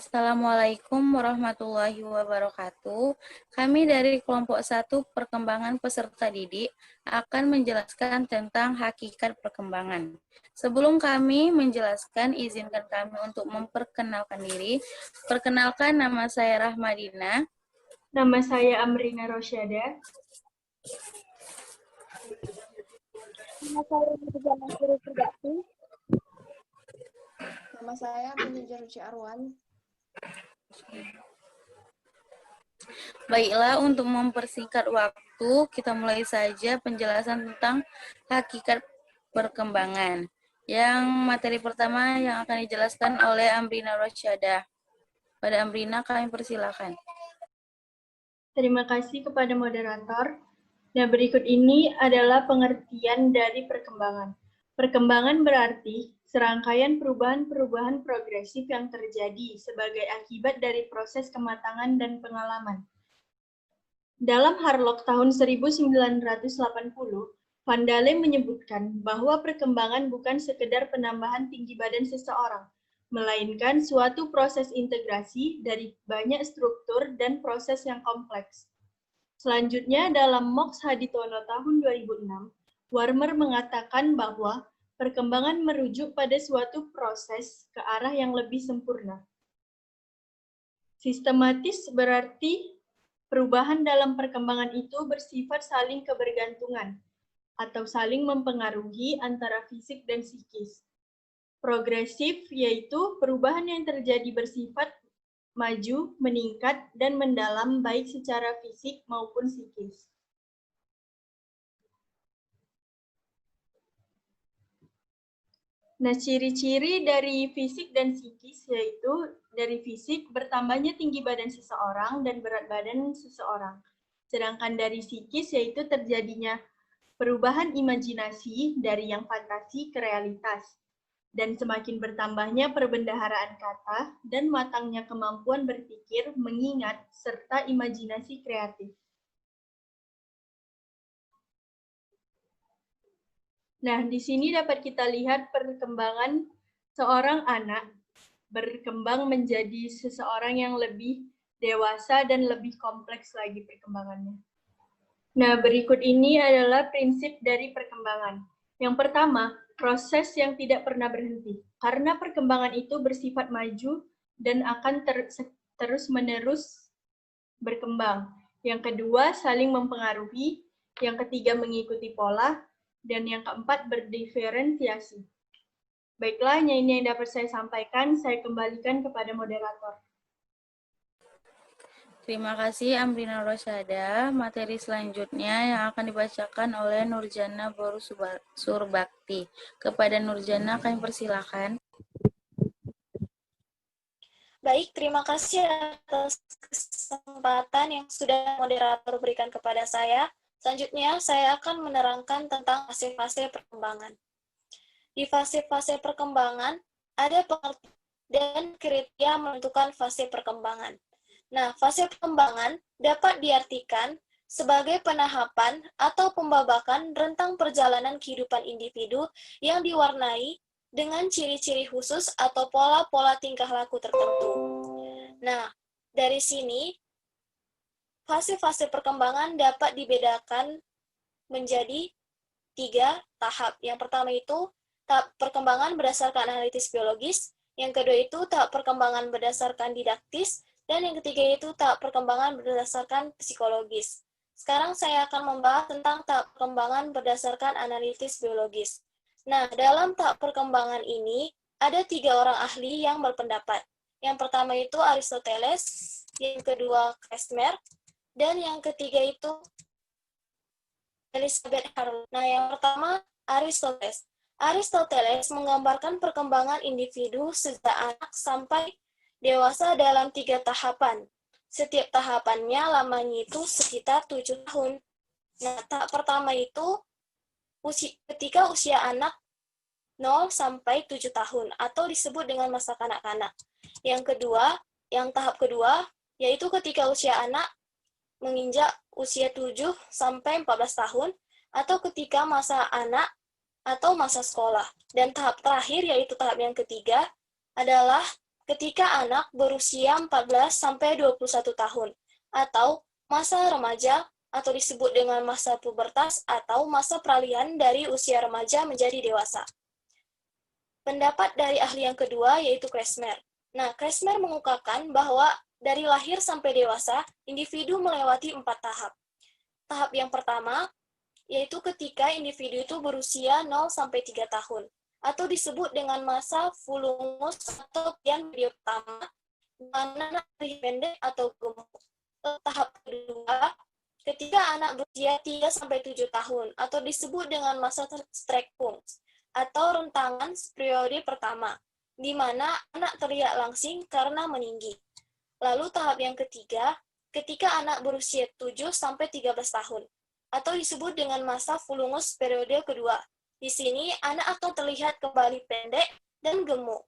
Assalamualaikum warahmatullahi wabarakatuh. Kami dari kelompok 1 perkembangan peserta didik akan menjelaskan tentang hakikat perkembangan. Sebelum kami menjelaskan, izinkan kami untuk memperkenalkan diri. Perkenalkan, nama saya Rahmadina. Nama saya Amrina Rosyada. Nama saya Nurjana Suryati. Nama saya Manajer Ruci Arwan. Baiklah, untuk mempersingkat waktu, kita mulai saja penjelasan tentang hakikat perkembangan. Yang materi pertama yang akan dijelaskan oleh Amrina Rosyada. Pada Amrina, kami persilakan. Terima kasih kepada moderator. Nah, berikut ini adalah pengertian dari perkembangan. Perkembangan berarti serangkaian perubahan-perubahan progresif yang terjadi sebagai akibat dari proses kematangan dan pengalaman. Dalam Harlock tahun 1980, Van Dale menyebutkan bahwa perkembangan bukan sekedar penambahan tinggi badan seseorang, melainkan suatu proses integrasi dari banyak struktur dan proses yang kompleks. Selanjutnya, dalam Mox Haditono tahun 2006, Warmer mengatakan bahwa perkembangan merujuk pada suatu proses ke arah yang lebih sempurna. Sistematis berarti perubahan dalam perkembangan itu bersifat saling kebergantungan atau saling mempengaruhi antara fisik dan psikis. Progresif yaitu perubahan yang terjadi bersifat maju, meningkat, dan mendalam baik secara fisik maupun psikis. Nah, ciri-ciri dari fisik dan psikis yaitu dari fisik bertambahnya tinggi badan seseorang dan berat badan seseorang. Sedangkan dari psikis yaitu terjadinya perubahan imajinasi dari yang fantasi ke realitas. Dan semakin bertambahnya perbendaharaan kata dan matangnya kemampuan berpikir, mengingat, serta imajinasi kreatif. Nah, di sini dapat kita lihat perkembangan seorang anak berkembang menjadi seseorang yang lebih dewasa dan lebih kompleks lagi perkembangannya. Nah, berikut ini adalah prinsip dari perkembangan. Yang pertama, proses yang tidak pernah berhenti. Karena perkembangan itu bersifat maju dan akan terus-menerus berkembang. Yang kedua, saling mempengaruhi. Yang ketiga, mengikuti pola. Dan yang keempat, berdiferensiasi. Baiklah, hanya ini yang dapat saya sampaikan. Saya kembalikan kepada moderator. Terima kasih Amrina Rosyada. Materi selanjutnya yang akan dibacakan oleh Nurjana Boru Surbakti. Kepada Nurjana, kami persilakan. Baik, terima kasih atas kesempatan yang sudah moderator berikan kepada saya. Selanjutnya, saya akan menerangkan tentang fase-fase perkembangan. Di fase-fase perkembangan, ada pengertian dan kriteria menentukan fase perkembangan. Nah, fase perkembangan dapat diartikan sebagai penahapan atau pembabakan rentang perjalanan kehidupan individu yang diwarnai dengan ciri-ciri khusus atau pola-pola tingkah laku tertentu. Nah, dari sini, fase-fase perkembangan dapat dibedakan menjadi 3 tahap. Yang pertama itu tahap perkembangan berdasarkan analitis biologis, yang kedua itu tahap perkembangan berdasarkan didaktis, dan yang ketiga itu tahap perkembangan berdasarkan psikologis. Sekarang saya akan membahas tentang tahap perkembangan berdasarkan analitis biologis. Nah, dalam tahap perkembangan ini, ada 3 orang ahli yang berpendapat. Yang pertama itu Aristoteles, yang kedua Kresmer, dan yang ketiga itu Elizabeth Harlow. Nah, yang pertama Aristoteles. Aristoteles menggambarkan perkembangan individu sejak anak sampai dewasa dalam 3 tahapan. Setiap tahapannya lamanya itu sekitar 7 tahun. Nah, tahap pertama itu ketika usia anak 0 sampai 7 tahun atau disebut dengan masa kanak-kanak. Yang kedua, yang tahap kedua yaitu ketika usia anak menginjak usia 7 sampai 14 tahun atau ketika masa anak atau masa sekolah. Dan tahap terakhir yaitu tahap yang ketiga adalah ketika anak berusia 14-21 tahun, atau masa remaja, atau disebut dengan masa pubertas atau masa peralihan dari usia remaja menjadi dewasa. Pendapat dari ahli yang kedua yaitu Kressmer. Nah, Kressmer mengungkapkan bahwa dari lahir sampai dewasa, individu melewati 4 tahap. Tahap yang pertama yaitu ketika individu itu berusia 0-3 tahun, atau disebut dengan masa vulungus atau periode pertama, di mana anak pendek atau gemuk. Tahap kedua, ketika anak berusia 3-7 tahun, atau disebut dengan masa Streckpunkt, atau rentangan periode pertama, di mana anak terlihat langsing karena meninggi. Lalu tahap yang ketiga, ketika anak berusia 7-13 tahun, atau disebut dengan masa vulungus periode kedua. Di sini, anak akan terlihat kembali pendek dan gemuk.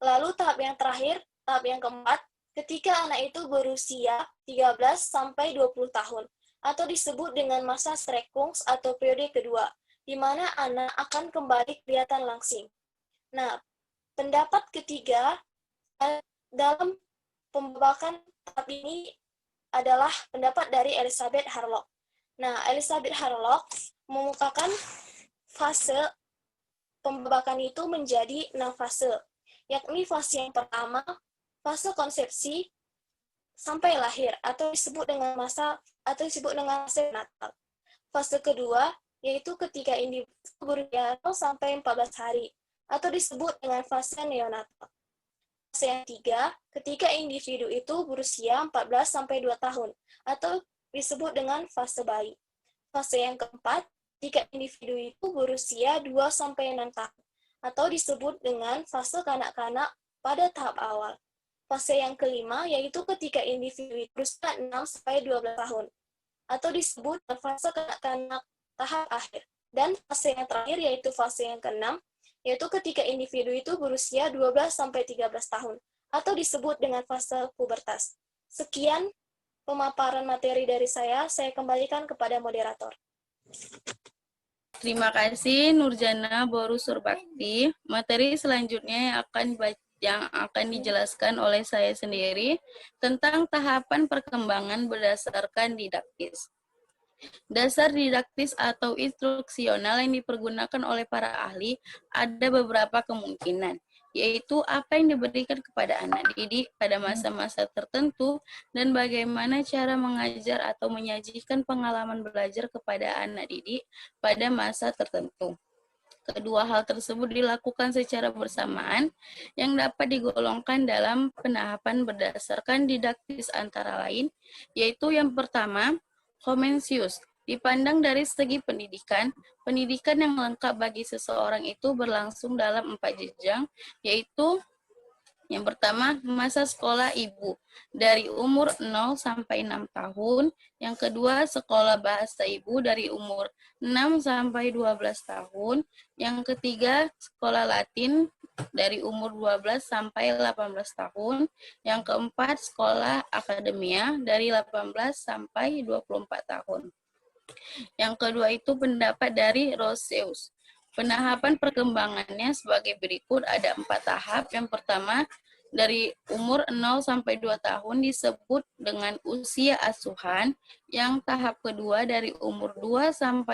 Lalu tahap yang terakhir, tahap yang keempat, ketika anak itu berusia 13-20 tahun, atau disebut dengan masa Streckpunkt atau periode kedua, di mana anak akan kembali kelihatan langsing. Nah, pendapat ketiga dalam pembabakan tahap ini adalah pendapat dari Elizabeth Harlock. Nah, Elizabeth Harlock mengemukakan fase pembabakan itu menjadi 6 fase, yakni fase yang pertama, fase konsepsi sampai lahir, atau disebut dengan masa natal. Fase kedua, yaitu ketika individu berusia 0-14 hari, atau disebut dengan fase neonatal. Fase yang ketiga, ketika individu itu berusia 14-2 tahun, atau disebut dengan fase bayi. Fase yang keempat, ketika individu itu berusia 2-6 tahun, atau disebut dengan fase kanak-kanak pada tahap awal. Fase yang kelima, yaitu ketika individu itu berusia 6-12 tahun, atau disebut fase kanak-kanak tahap akhir. Dan fase yang terakhir, yaitu fase yang keenam, yaitu ketika individu itu berusia 12-13 tahun, atau disebut dengan fase pubertas. Sekian pemaparan materi dari saya kembalikan kepada moderator. Terima kasih Nurjana Boru Surbakti. Materi selanjutnya yang akan dijelaskan oleh saya sendiri tentang tahapan perkembangan berdasarkan didaktis. Dasar didaktis atau instruksional yang dipergunakan oleh para ahli ada beberapa kemungkinan, yaitu apa yang diberikan kepada anak didik pada masa-masa tertentu dan bagaimana cara mengajar atau menyajikan pengalaman belajar kepada anak didik pada masa tertentu. Kedua hal tersebut dilakukan secara bersamaan yang dapat digolongkan dalam penahapan berdasarkan didaktis antara lain, yaitu yang pertama, Homensius. Dipandang dari segi pendidikan, pendidikan yang lengkap bagi seseorang itu berlangsung dalam 4 jenjang, yaitu yang pertama, masa sekolah ibu, dari umur 0-6 tahun. Yang kedua, sekolah bahasa ibu dari umur 6-12 tahun. Yang ketiga, sekolah Latin dari umur 12-18 tahun. Yang keempat, sekolah akademia dari 18-24 tahun. Yang kedua itu pendapat dari Roseus. Penahapan perkembangannya sebagai berikut, ada 4 tahap. Yang pertama, dari umur 0-2 tahun disebut dengan usia asuhan. Yang tahap kedua dari umur 2-12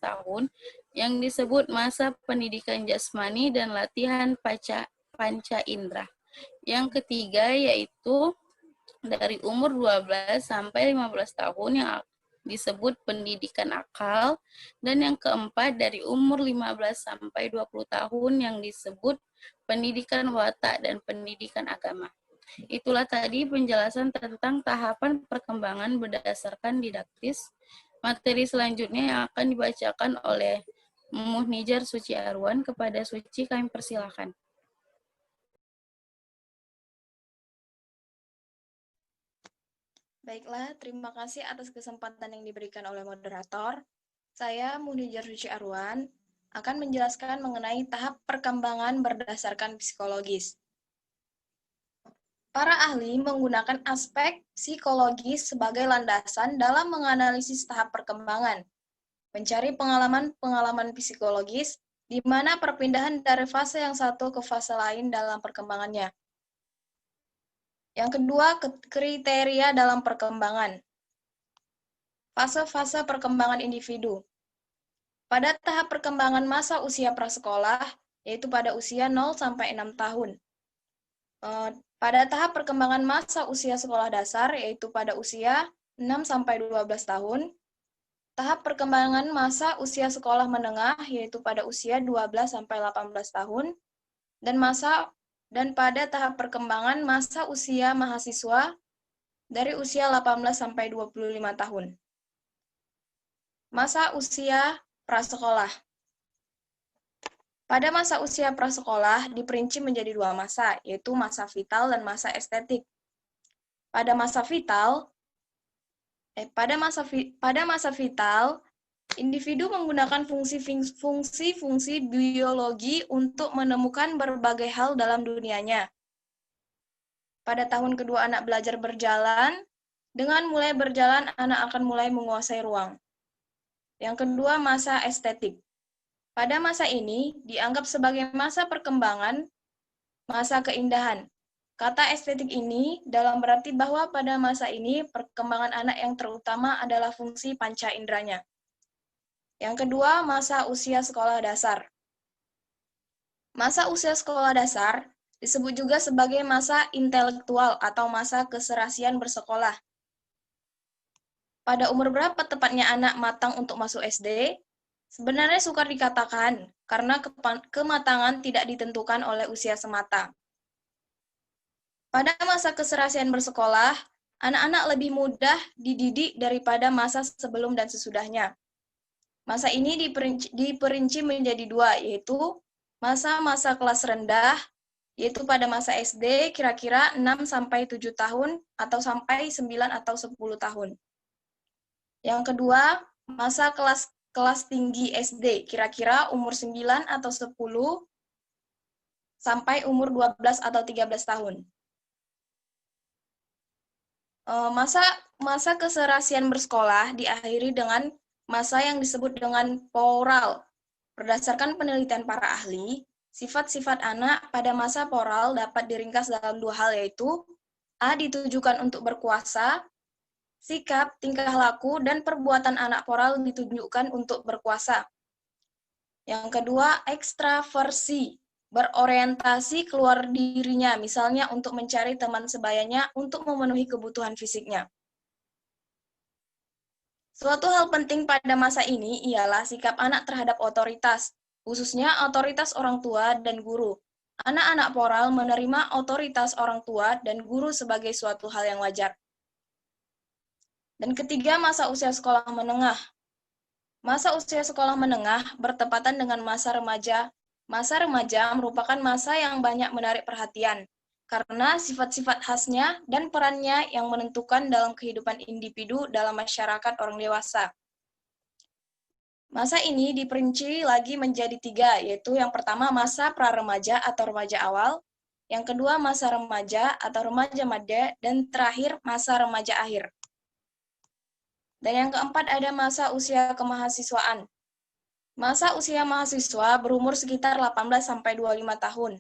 tahun yang disebut masa pendidikan jasmani dan latihan panca indera. Yang ketiga yaitu dari umur 12-15 tahun yang disebut pendidikan akal, dan yang keempat dari umur 15-20 tahun yang disebut pendidikan watak dan pendidikan agama. Itulah tadi penjelasan tentang tahapan perkembangan berdasarkan didaktis. Materi selanjutnya yang akan dibacakan oleh Muhnijar Suci Arwan. Kepada Suci kami persilakan. Baiklah, terima kasih atas kesempatan yang diberikan oleh moderator. Saya, Muhnijar Suci Arwan, akan menjelaskan mengenai tahap perkembangan berdasarkan psikologis. Para ahli menggunakan aspek psikologis sebagai landasan dalam menganalisis tahap perkembangan, mencari pengalaman-pengalaman psikologis, di mana perpindahan dari fase yang satu ke fase lain dalam perkembangannya. Yang kedua, kriteria dalam perkembangan. Fase-fase perkembangan individu. Pada tahap perkembangan masa usia prasekolah, yaitu pada usia 0 sampai 6 tahun. Pada tahap perkembangan masa usia sekolah dasar, yaitu pada usia 6 sampai 12 tahun. Tahap perkembangan masa usia sekolah menengah, yaitu pada usia 12 sampai 18 tahun. Dan pada tahap perkembangan masa usia mahasiswa dari usia 18 sampai 25 tahun. Masa usia prasekolah. Pada masa usia prasekolah diperinci menjadi dua masa, yaitu masa vital dan masa estetik. Pada masa vital, individu menggunakan fungsi-fungsi biologi untuk menemukan berbagai hal dalam dunianya. Pada tahun kedua anak belajar berjalan, dengan mulai berjalan anak akan mulai menguasai ruang. Yang kedua, masa estetik. Pada masa ini dianggap sebagai masa perkembangan, masa keindahan. Kata estetik ini dalam berarti bahwa pada masa ini perkembangan anak yang terutama adalah fungsi panca inderanya. Yang kedua, masa usia sekolah dasar. Masa usia sekolah dasar disebut juga sebagai masa intelektual atau masa keserasian bersekolah. Pada umur berapa tepatnya anak matang untuk masuk SD? Sebenarnya sukar dikatakan, karena kematangan tidak ditentukan oleh usia semata. Pada masa keserasian bersekolah, anak-anak lebih mudah dididik daripada masa sebelum dan sesudahnya. Masa ini diperinci menjadi dua, yaitu masa-masa kelas rendah, yaitu pada masa SD kira-kira 6-7 tahun atau sampai 9 atau 10 tahun. Yang kedua, masa kelas tinggi SD, kira-kira umur 9 atau 10 sampai umur 12 atau 13 tahun. Masa keserasian bersekolah diakhiri dengan masa yang disebut dengan poral. Berdasarkan penelitian para ahli, sifat-sifat anak pada masa poral dapat diringkas dalam dua hal, yaitu A. Ditujukan untuk berkuasa. Sikap, tingkah laku, dan perbuatan anak poral ditunjukkan untuk berkuasa. Yang kedua, ekstraversi, berorientasi keluar dirinya, misalnya untuk mencari teman sebayanya untuk memenuhi kebutuhan fisiknya. Suatu hal penting pada masa ini ialah sikap anak terhadap otoritas, khususnya otoritas orang tua dan guru. Anak-anak poral menerima otoritas orang tua dan guru sebagai suatu hal yang wajar. Dan ketiga, masa usia sekolah menengah. Masa usia sekolah menengah bertepatan dengan masa remaja. Masa remaja merupakan masa yang banyak menarik perhatian, karena sifat-sifat khasnya dan perannya yang menentukan dalam kehidupan individu dalam masyarakat orang dewasa. Masa ini diperinci lagi menjadi tiga, yaitu yang pertama masa pra-remaja atau remaja awal, yang kedua masa remaja atau remaja madya, dan terakhir masa remaja akhir. Dan yang keempat ada masa usia kemahasiswaan. Masa usia mahasiswa berumur sekitar 18-25 tahun.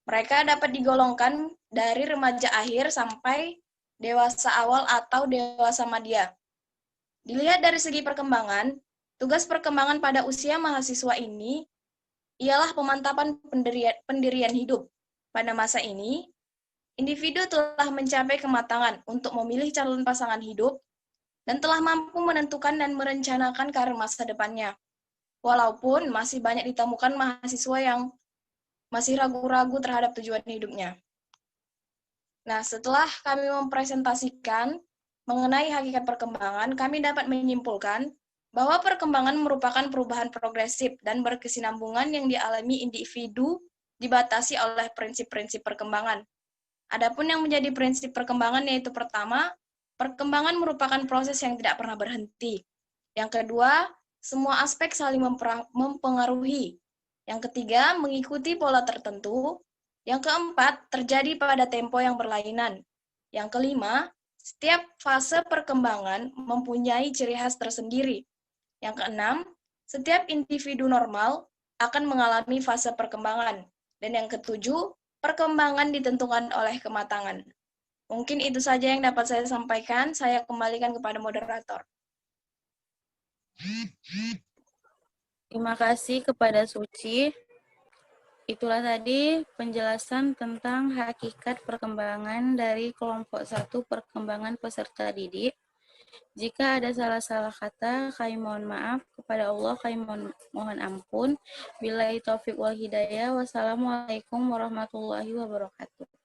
Mereka dapat digolongkan dari remaja akhir sampai dewasa awal atau dewasa madya. Dilihat dari segi perkembangan, tugas perkembangan pada usia mahasiswa ini ialah pemantapan pendirian hidup. Pada masa ini, individu telah mencapai kematangan untuk memilih calon pasangan hidup dan telah mampu menentukan dan merencanakan karir masa depannya. Walaupun masih banyak ditemukan mahasiswa yang masih ragu-ragu terhadap tujuan hidupnya. Nah, setelah kami mempresentasikan mengenai hakikat perkembangan, kami dapat menyimpulkan bahwa perkembangan merupakan perubahan progresif dan berkesinambungan yang dialami individu dibatasi oleh prinsip-prinsip perkembangan. Adapun yang menjadi prinsip perkembangan yaitu pertama, perkembangan merupakan proses yang tidak pernah berhenti. Yang kedua, semua aspek saling mempengaruhi. Yang ketiga, mengikuti pola tertentu. Yang keempat, terjadi pada tempo yang berlainan. Yang kelima, setiap fase perkembangan mempunyai ciri khas tersendiri. Yang keenam, setiap individu normal akan mengalami fase perkembangan. Dan yang ketujuh, perkembangan ditentukan oleh kematangan. Mungkin itu saja yang dapat saya sampaikan. Saya kembalikan kepada moderator. Terima kasih kepada Suci. Itulah tadi penjelasan tentang hakikat perkembangan dari kelompok 1 perkembangan peserta didik. Jika ada salah-salah kata, kami mohon maaf. Kepada Allah, kami mohon ampun. Billahi taufiq wal hidayah. Wassalamualaikum warahmatullahi wabarakatuh.